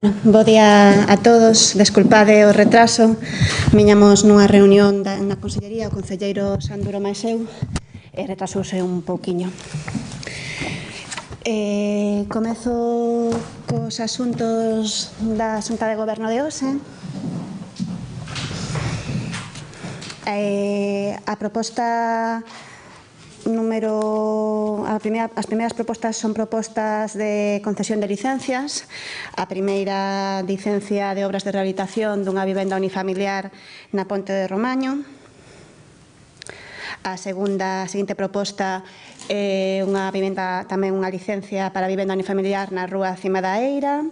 Bo día a todos, desculpade o retraso. Viñamos nunha reunión na Consellería, o concelleiro Sanduro máis eu, e retrasouse un pouquiño. Comezo cos asuntos da Xunta de Goberno de hoxe. A proposta as primeiras propostas son propostas de concesión de licencias. A primeira, licencia de obras de rehabilitación dunha vivenda unifamiliar na Ponte de Romaño. A seguinte proposta é tamén unha licencia para a vivenda unifamiliar na rúa Cima da Eira.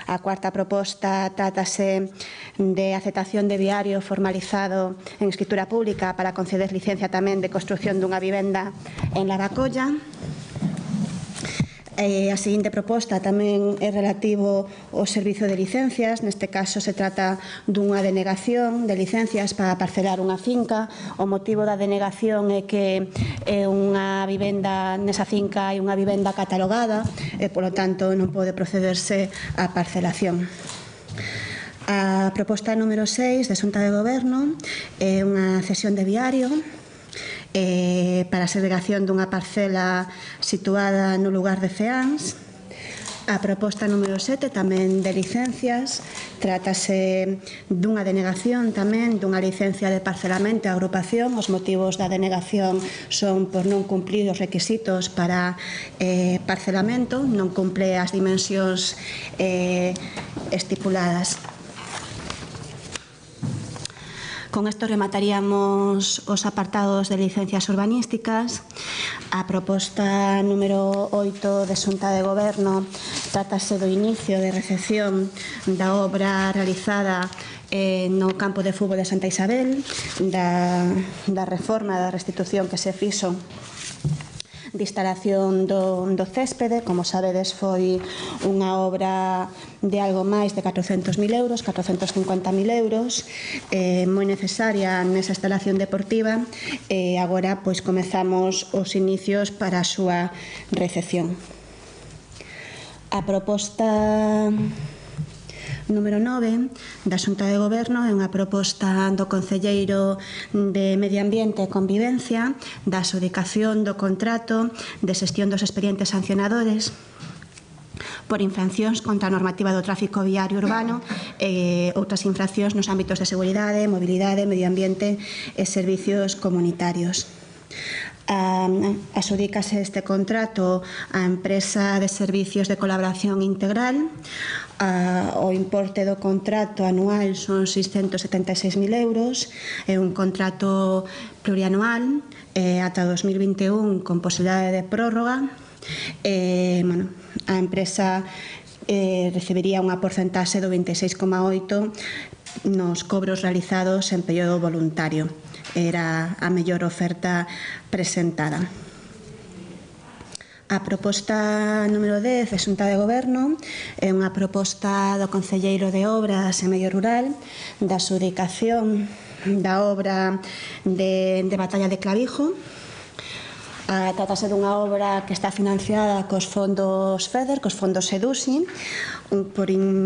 A cuarta proposta trátase de aceptación de viario formalizado en escritura pública para conceder licencia tamén de construción dunha vivenda en Lavacolla. A seguinte proposta tamén é relativo ao servizo de licencias. Neste caso se trata dunha denegación de licencias para parcelar unha finca. O motivo da denegación é que unha vivenda nesa finca é unha vivenda catalogada e, polo tanto, non pode procederse á parcelación. A proposta número 6 da Xunta de Goberno é unha cesión de viario para a segregación dunha parcela situada no lugar de Ceáns. A proposta número 7 tamén de licencias, trátase dunha denegación tamén dunha licencia de parcelamento e agrupación. Os motivos da denegación son por non cumplir os requisitos para parcelamento, non cumple as dimensións estipuladas. Con isto remataríamos os apartados de licencias urbanísticas. A proposta número 8 de Xunta de Goberno trátase do inicio de recepción da obra realizada no campo de fútbol de Santa Isabel, da reforma, da restitución que se fixo de instalación do céspede. Como sabedes, foi unha obra de algo máis de 400.000 euros, 450.000 euros, moi necesaria nesa instalación deportiva, e agora pois comezamos os inicios para a súa recepción. A proposta número 9 da Xunta de Goberno é unha proposta do concelleiro de Medio Ambiente e Convivencia da adxudicación do contrato de xestión dos expedientes sancionadores por infraccións contra a normativa do tráfico viario urbano e outras infraccións nos ámbitos de seguridade, mobilidade, medio ambiente e servicios comunitarios. Adxudícase este contrato á empresa de servicios de colaboración integral. O importe do contrato anual son 676.000 euros. É un contrato plurianual ata 2021 con posibilidade de prórroga. A empresa recibiría unha porcentaxe do 26,8% nos cobros realizados en período voluntario. Era a mellor oferta presentada. A proposta número 10 de Xunta de Goberno é unha proposta do concelleiro de Obras e Medio Rural da adxudicación da obra de Batalla de Clavijo. Trátase dunha obra que está financiada cos fondos FEDER, cos fondos SEDUSI.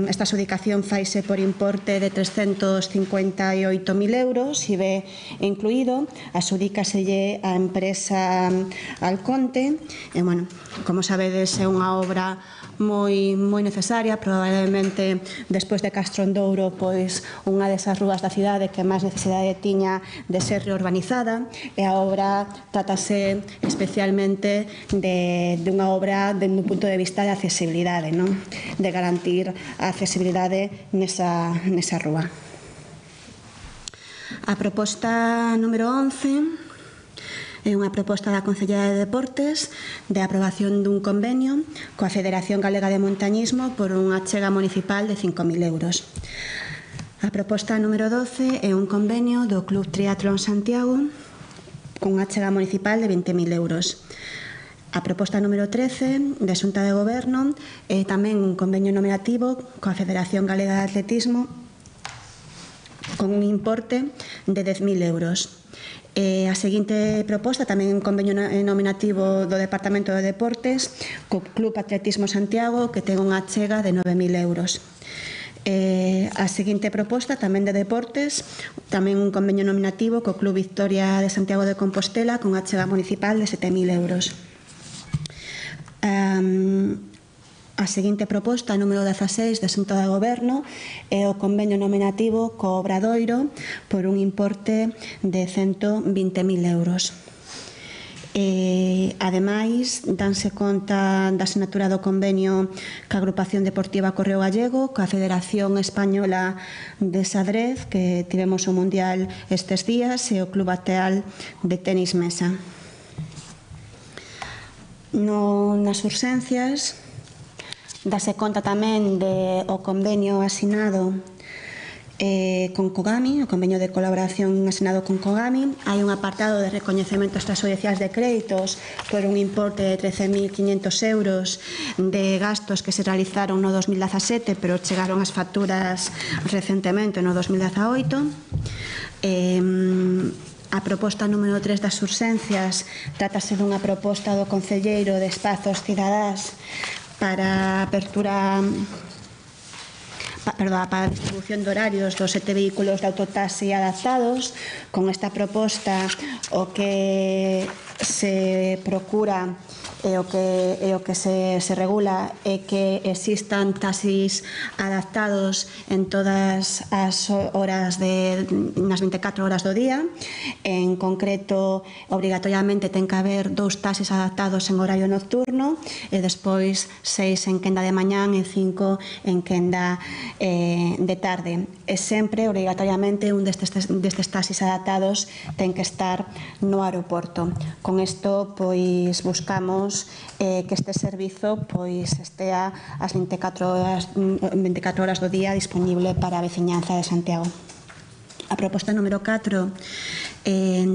Esta adxudicación faise por importe de 358.000 euros, IVE incluído. Adxudícaselle á empresa Alconte. Como sabedes, é unha obra moi necesaria, probablemente despois de Castrondouro, pois unha desas rúas da cidade que máis necesidade tiña de ser reurbanizada, e a obra trátase especialmente dunha obra dende un punto de vista de accesibilidade, de garantir a accesibilidade nesa rúa. A proposta número 11 é unha proposta da Consellería de Deportes de aprobación dun convenio coa Federación Galega de Montañismo por unha achega municipal de 5.000 euros. A proposta número 12 é un convenio do Club Triatlón Santiago con unha achega municipal de 20.000 euros. A proposta número 13 da Xunta de Goberno é tamén un convenio nominativo coa Federación Galega de Atletismo con un importe de 10.000 euros. A seguinte proposta, tamén un convenio nominativo do Departamento de Deportes co Club Atletismo Santiago, que ten unha achega de 9.000 euros. A seguinte proposta, tamén de deportes, tamén un convenio nominativo co Club Victoria de Santiago de Compostela con achega municipal de 7.000 euros. A seguinte proposta, número 16, de Xunta de Goberno, é o convenio nominativo co Obradoiro por un importe de 120.000 euros. Ademais, danse conta da sinatura do convenio ca Agrupación Deportiva Correo Gallego, ca Federación Española de Xadrez, que tivemos o Mundial estes días, e o Club Ateal de Tenis Mesa. Nas urxencias, dase conta tamén do convenio asinado con Cogami, o convenio de colaboración asinado con Cogami. Hai un apartado de recoñecemento extrajudiciais de créditos por un importe de 13.500 euros de gastos que se realizaron no 2017, pero chegaron as facturas recentemente no 2018. A proposta número 3 das urxencias trátase dunha proposta do Concelleiro de Espazos Cidadás para apertura para a distribución de horarios dos 7 vehículos de autotaxi adaptados. Con esta proposta o que se procura e o que se regula é que existan taxis adaptados en todas as horas nas 24 horas do día. En concreto, obrigatoriamente ten que haber 2 taxis adaptados en horario nocturno e despois 6 en quenda de mañán e 5 en quenda de tarde. E sempre, obrigatoriamente, un destes taxis adaptados ten que estar no aeroporto. Con isto, pois, buscamos que este servizo estea as 24 horas do día disponible para a veciñanza de Santiago. A proposta número 4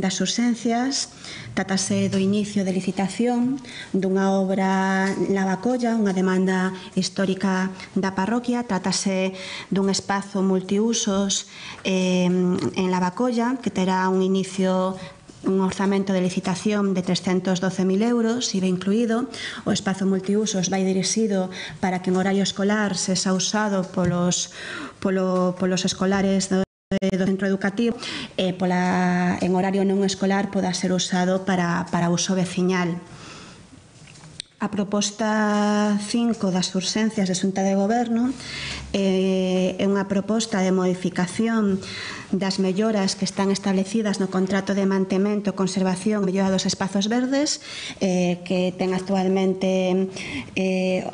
das urxencias trátase do inicio de licitación dunha obra Lavacolla, unha demanda histórica da parroquia. Trátase dun espazo multiusos en Lavacolla que terá un inicio, un orzamento de licitación de 312.000 euros, IVA incluído. O espazo multiusos vai dirixido para que en horario escolar sexa usado polos escolares do centro educativo e en horario non escolar poda ser usado para uso veciñal. A proposta 5 das urxencias de Xunta de Goberno é unha proposta de modificación das melloras que están establecidas no contrato de mantemento, conservación e mellora dos espazos verdes que ten actualmente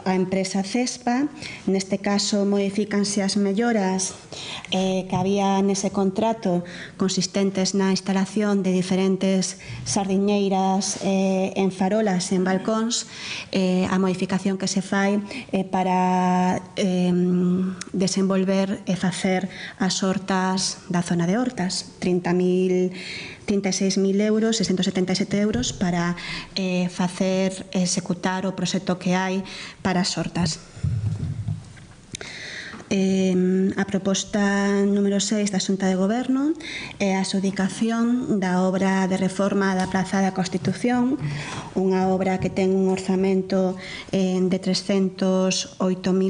a empresa CESPA. Neste caso, modifícanse as melloras que había nese contrato, consistentes na instalación de diferentes sardiñeiras en farolas e en balcóns. A modificación que se fai para desenvolver e facer as hortas da zona de hortas, 36.000 euros, 677 euros para executar o proxecto que hai para as hortas. A proposta número 6 da Xunta de Goberno é a adxudicación da obra de reforma da Praza da Constitución, unha obra que ten un orzamento de 308.000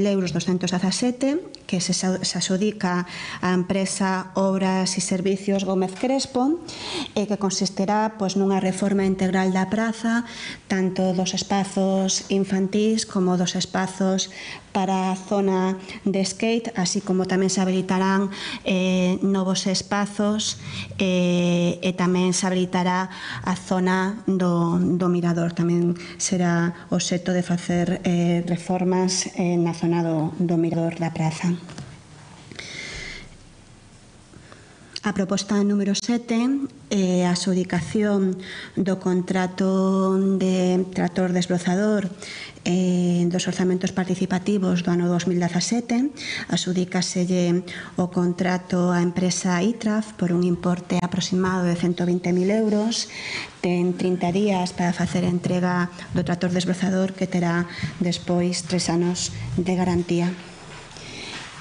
euros 217, que se adxudica á empresa Obras e Servicios Gómez Crespo, e que consistirá nunha reforma integral da praza, tanto dos espazos infantís como dos espazos para a zona de skate, así como tamén se habilitarán novos espazos e tamén se habilitará a zona do mirador. Tamén será obxecto de facer reformas na zona do mirador da praza. A proposta número 7 é a adxudicación do contrato de tractor desbrozador dos orzamentos participativos do ano 2017. Adxudícaselle o contrato á empresa ITRAF por un importe aproximado de 120.000 euros. Ten 30 días para facer entrega do tractor desbrozador, que terá despois 3 anos de garantía.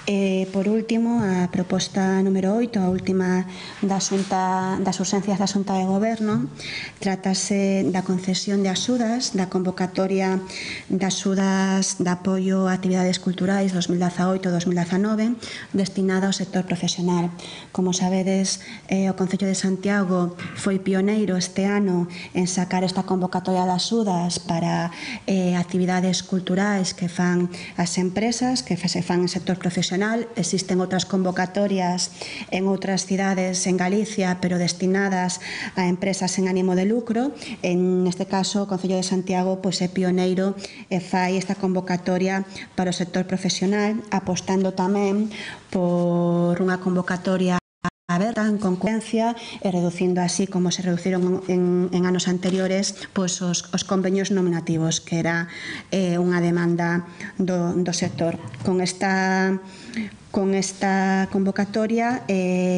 Por último, a proposta número 8, a última das urxencias da Xunta de Goberno, trátase da concesión de axudas, da convocatoria de axudas de apoio a actividades culturais 2018-2019 destinada ao sector profesional. Como sabedes, o Concello de Santiago foi pioneiro este ano en sacar esta convocatoria de axudas para actividades culturais que fan as empresas, que se fan en sector profesional. Existen outras convocatorias en outras cidades en Galicia, pero destinadas a empresas sen ánimo de lucro. En este caso, o Concello de Santiago é pioneiro e fai esta convocatoria para o sector profesional, apostando tamén por unha convocatoria aberta en concurrencia e reducindo así, como se reduciron en anos anteriores, os convenios nominativos, que era unha demanda do sector. Con esta convocatoria,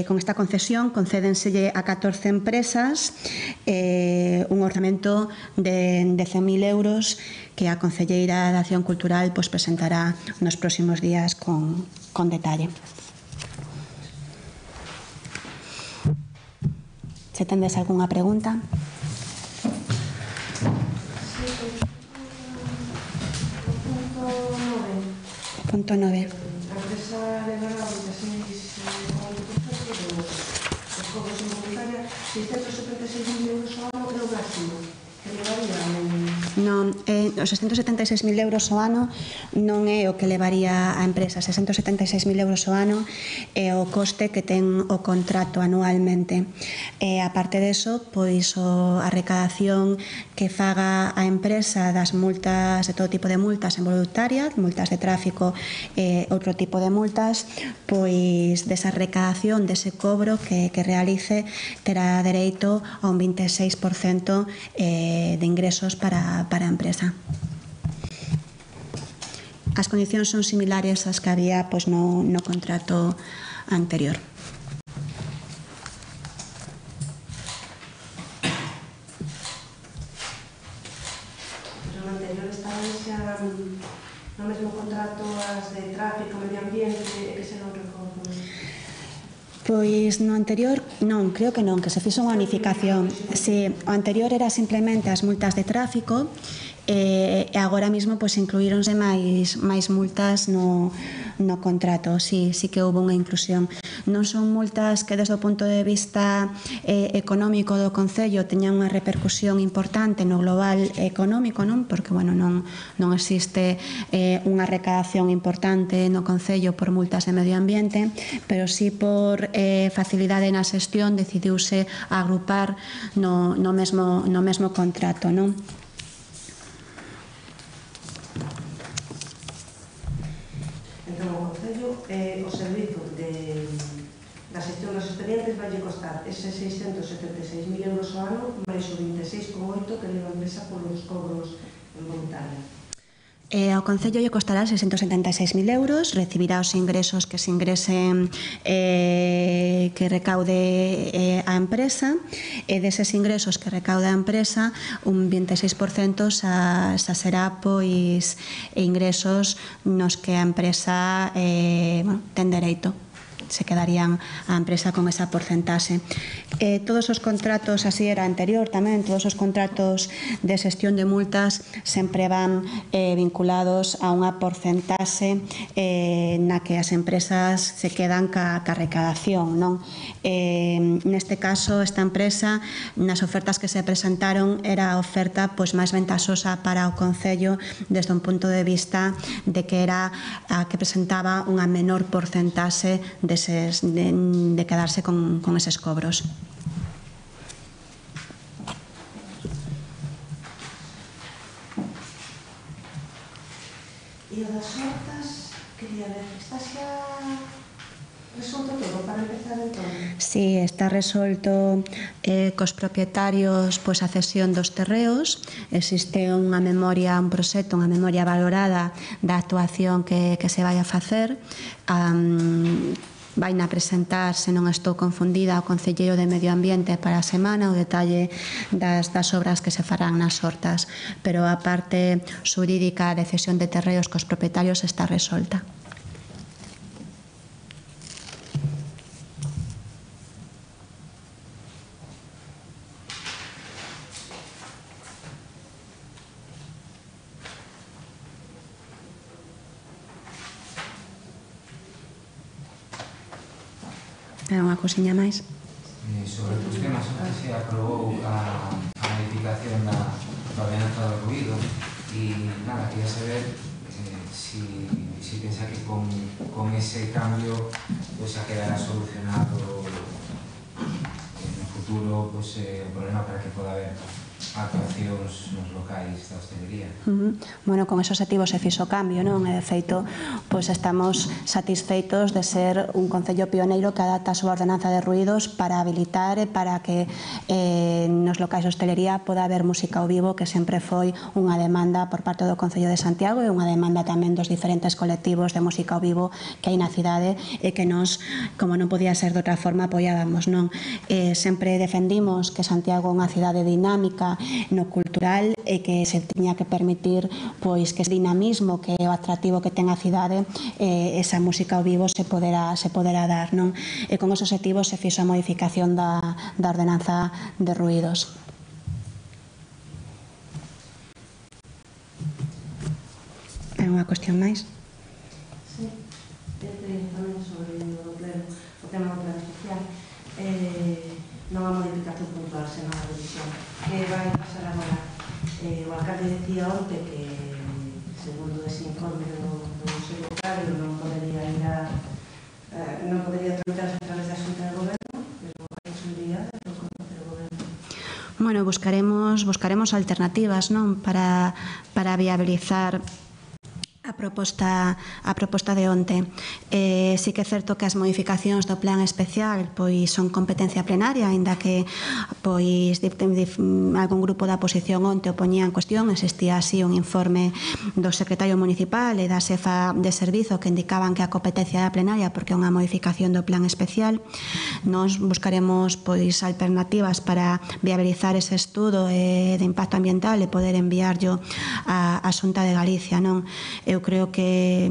con esta concesión, concédenselle a 14 empresas un orzamento de 100.000 euros que a Concelleira de Acción Cultural presentará nos próximos días con detalle. Se tendes algunha pregunta? Punto 9. A empresa levará 26,8% dos cobros involuntarios, 676.000 euros ao ano, creo máximo. Que levaría Non, os 676.000 euros ao ano non é o que levaría a empresa. 676.000 euros ao ano é o coste que ten o contrato anualmente. A parte deso, a recadación que faga a empresa das multas, de todo tipo de multas involuntarias, multas de tráfico e outro tipo de multas, desa recadación, dese cobro que realice, terá dereito a un 26% de ingresos para a empresa. As condicións son similares ás que había no contrato anterior. No anterior estaban xa no mesmo contrato as de tráfico, medio ambiente, que se non recordo. No anterior, non, creo que non, que se fixo unha unificación. Si, o anterior era simplemente as multas de tráfico e agora mesmo incluíronse máis multas no contrato. Sí que houve unha inclusión. Non son multas que desde o punto de vista económico do Concello teñan unha repercusión importante no global económico, non? Porque, non existe unha recadación importante no Concello por multas de medio ambiente, pero sí por facilidade na xestión decidiuse agrupar no mesmo contrato, non? Entón, o Concello, o servizo da xestión dos expedientes vai costar ese 676.000 euros ao ano máis o 26,8 que leva a empresa polos cobros involuntarios. Ao Concello lle costará 676.000 euros, recibirá os ingresos que se ingresen que recaude a empresa, e deses ingresos que recaude a empresa, un 26% xa será ingresos nos que a empresa ten dereito. Se quedarían a empresa con esa porcentaxe. Todos os contratos, así era anterior tamén, todos os contratos de xestión de multas sempre van vinculados a unha porcentaxe na que as empresas se quedan ca recadación, non? Neste caso, esta empresa, nas ofertas que se presentaron, era a oferta máis ventaxosa para o Concello desde un punto de vista de que era a que presentaba unha menor porcentaxe de quedarse con eses cobros. E o das hortas, quería ver, está xa resolto todo para empezar entón? Si, está resolto cos propietarios a cesión dos terreos. Existe unha memoria, un proxecto, unha memoria valorada da actuación que se vai a facer. Vai a presentar, se non estou confundida, ao Concelleiro de Medio Ambiente para a semana o detalle das obras que se farán nas hortas, pero a parte xurídica de cesión de terreos cos propietarios está resolta. É unha cousiña máis. Sobre outros temas, onde se aprobou a modificación da ordenanza do ruído e nada, quería saber si pensa que con ese cambio pues, a quedará solucionado no futuro pues, o problema para que poda haber actuacións nos locais da hostelería. Bueno, con esos objetivos se fixo o cambio, non? E de feito, pois estamos satisfeitos de ser un concello pioneiro que adapta a súa ordenanza de ruídos para habilitar e para que nos locais de hostelería poda haber música ao vivo, que sempre foi unha demanda por parte do Concello de Santiago e unha demanda tamén dos diferentes colectivos de música ao vivo que hai na cidade e que nos, como non podía ser de outra forma, apoiábamos, non? Sempre defendimos que Santiago é unha cidade dinámica no cultural e que se tiña que permitir pois que ese dinamismo, que é o atractivo que ten a cidade, esa música ao vivo se poderá dar, non? E con esos objetivos se fixo a modificación da ordenanza de ruídos. É unha cuestión máis? Sí, tamén sobre o pleno, o tema do plano social. Non a modificación puntual, senón a revisión. Que vai pasar agora? O alcalde decía onte que, segundo ese informe do secretario, non podería tramitarse a través da Xunta de Goberno, pero hai posibilidade do Concello de Goberno. Bueno, buscaremos alternativas, non? Para viabilizar a proposta de onte. Sí que é certo que as modificacións do plan especial pois son competencia plenaria, aínda que pois algún grupo da oposición onte o poñía en cuestión. Existía así un informe do secretario municipal e da xefa de servizo que indicaban que a competencia era plenaria porque é unha modificación do plan especial. Nós buscaremos pois alternativas para viabilizar ese estudo de impacto ambiental e poder enviarlo á Xunta de Galicia, non? Eu creo que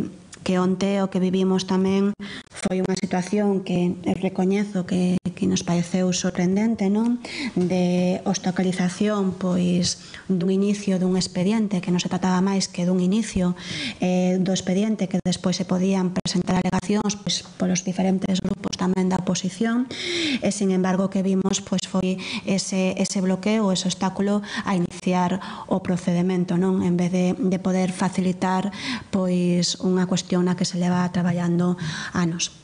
onte o que vivimos tamén foi unha situación que recoñezo que nos pareceu sorprendente, non? De obstaculización pois dun inicio dun expediente que non se trataba máis que dun inicio do expediente que despois se podían presentar alegacións pois polos diferentes grupos tamén da oposición e sin embargo o que vimos pois foi ese bloqueo, ese obstáculo a iniciar o procedemento, non? En vez de poder facilitar pois unha cuestión na que se leva traballando anos.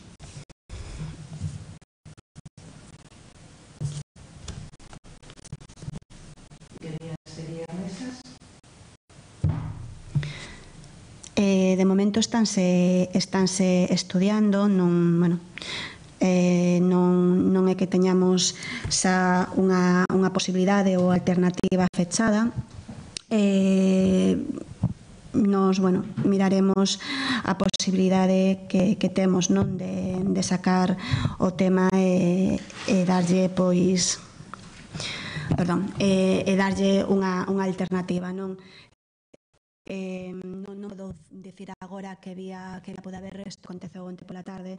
De momento estánse estudiando, non é que teñamos xa unha posibilidade ou alternativa fechada. Nos, miraremos a posibilidade que temos, non, de sacar o tema e darlle pois e darlle unha alternativa, non? Non podo dicir agora que pode haber resto, aconteceu onte pola tarde,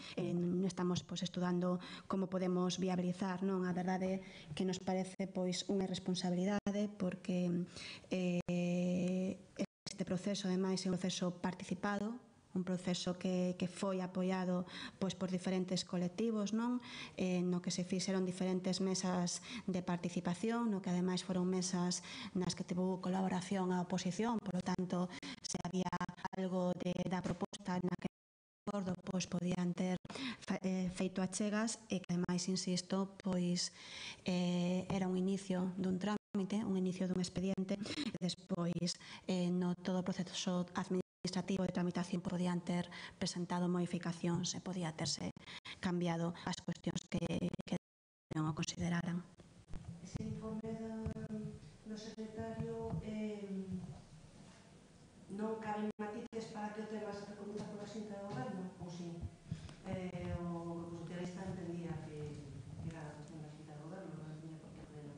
estamos estudando como podemos viabilizar, non? A verdade que nos parece pois unha irresponsabilidade porque este proceso, ademais, é un proceso participado, un proceso que foi apoiado pois por diferentes colectivos, non? No que se fixeron diferentes mesas de participación, no que ademais foron mesas nas que tivo colaboración a oposición, por lo tanto, se había algo da proposta na que acordo, pois podían ter feito achegas e que ademais, insisto, pois era un inicio dun trámite, un inicio dun expediente e despois no todo o proceso administrativo de tramitación podían ter presentado modificacións e podía terse cambiado as cuestións que non o consideraran. Ese informe do secretario non caben matices para que o tema se reconduza pola Xunta de Goberno? Ou si? O socialista entendía que era a cuestión da Xunta de Goberno, non entendía por que pleno.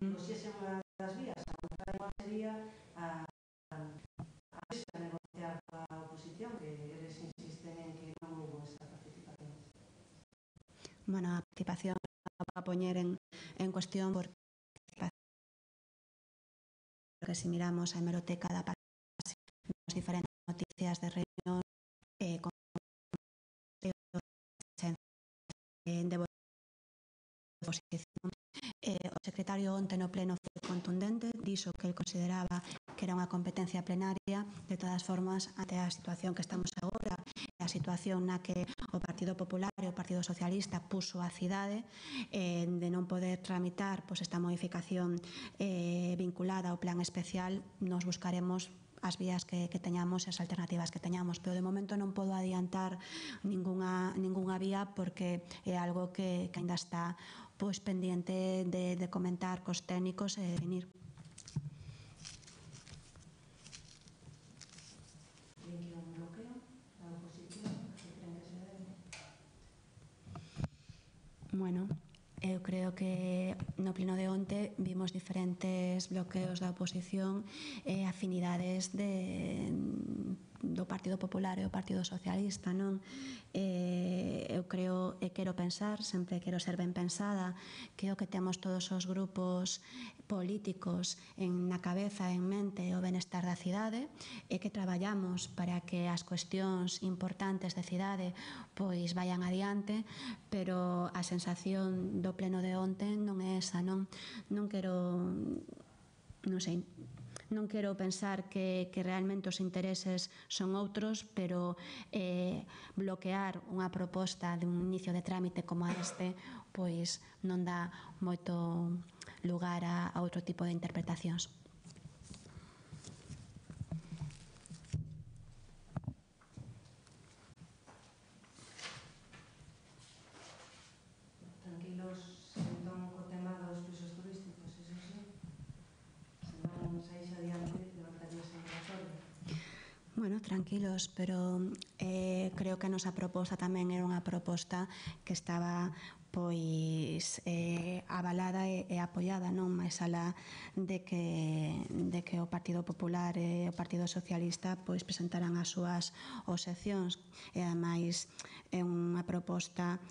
Digo, se esa é unha das vías, a outra igual sería a negociar coa oposición, que eles insisten en que non houve esta participación. A participación a poñer en cuestión porque se miramos a hemeroteca da página, as diferentes noticias de reunión con de oposición. O secretario onte no pleno foi contundente, dixo que el consideraba que era unha competencia plenaria. De todas formas, ante a situación que estamos agora, a situación na que o Partido Popular e o Partido Socialista puso a cidade de non poder tramitar esta modificación vinculada ao plan especial, nos buscaremos as vías que teñamos e as alternativas que teñamos, pero de momento non podo adiantar ningunha vía porque é algo que ainda está pendiente de comentar cos técnicos e definir. Bueno, eu creo que no pleno de onte vimos diferentes bloqueos da oposición e afinidades do Partido Popular e o Partido Socialista, non? Eu creo e quero pensar, sempre quero ser ben pensada, que o que temos todos os grupos políticos na cabeza, en mente, o benestar da cidade, e que traballamos para que as cuestións importantes de cidade pois vayan adiante, pero a sensación do pleno de onte non é esa, non quero, non sei, non quero pensar que realmente os intereses son outros, pero bloquear unha proposta de un inicio de trámite como este pois non dá moito lugar a outro tipo de interpretacións. Tranquilos, entón, co tema dos pisos turísticos, eso sí. Se non saís adiante, levantarías en razón. Bueno, tranquilos, pero creo que a nosa proposta tamén era unha proposta que estaba pois avalada e apoiada, non máis alá de que o Partido Popular e o Partido Socialista pois presentaran as súas obxeccións, e ademais é unha proposta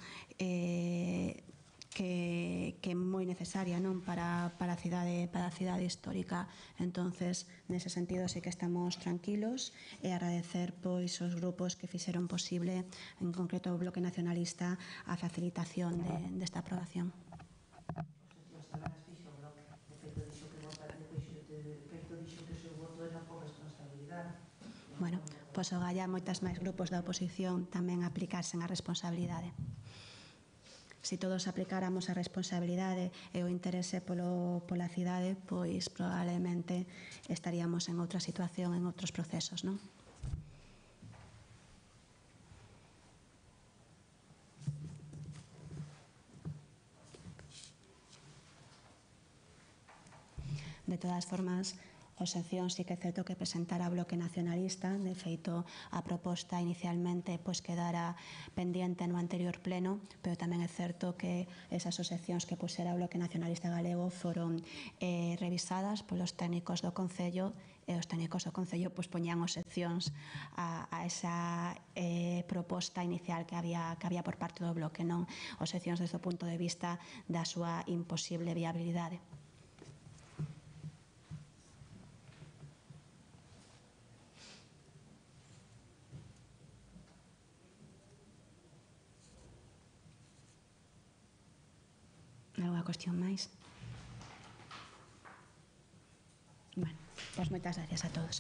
que é moi necesaria, non, para a cidade histórica. Entonces, nese sentido sí que estamos tranquilos e agradecer pois os grupos que fixeron posible, en concreto o Bloque Nacionalista, a facilitación desta aprobación. Os tamén as fixo o Bloque. De feito, dixo que o seu voto era por responsabilidade. Bueno, pois o galla moitas máis grupos da oposición tamén aplicasen a responsabilidade. Se todos aplicáramos a responsabilidade e o interese pola cidade, pois probablemente estaríamos en outra situación, en outros procesos, non? De todas formas, a obxección sí que é certo que presentara o Bloque Nacionalista. De feito, a proposta inicialmente pois quedara pendiente no anterior pleno, pero tamén é certo que esas obxeccións que puxera o Bloque Nacionalista Galego foron revisadas polos técnicos do Concello, e os técnicos do Concello pois poñían obxeccións a esa proposta inicial que había por parte do Bloque, non obxeccións desde o punto de vista da súa imposible viabilidade. Alguna cuestión máis? Bueno, pois moitas gracias a todos.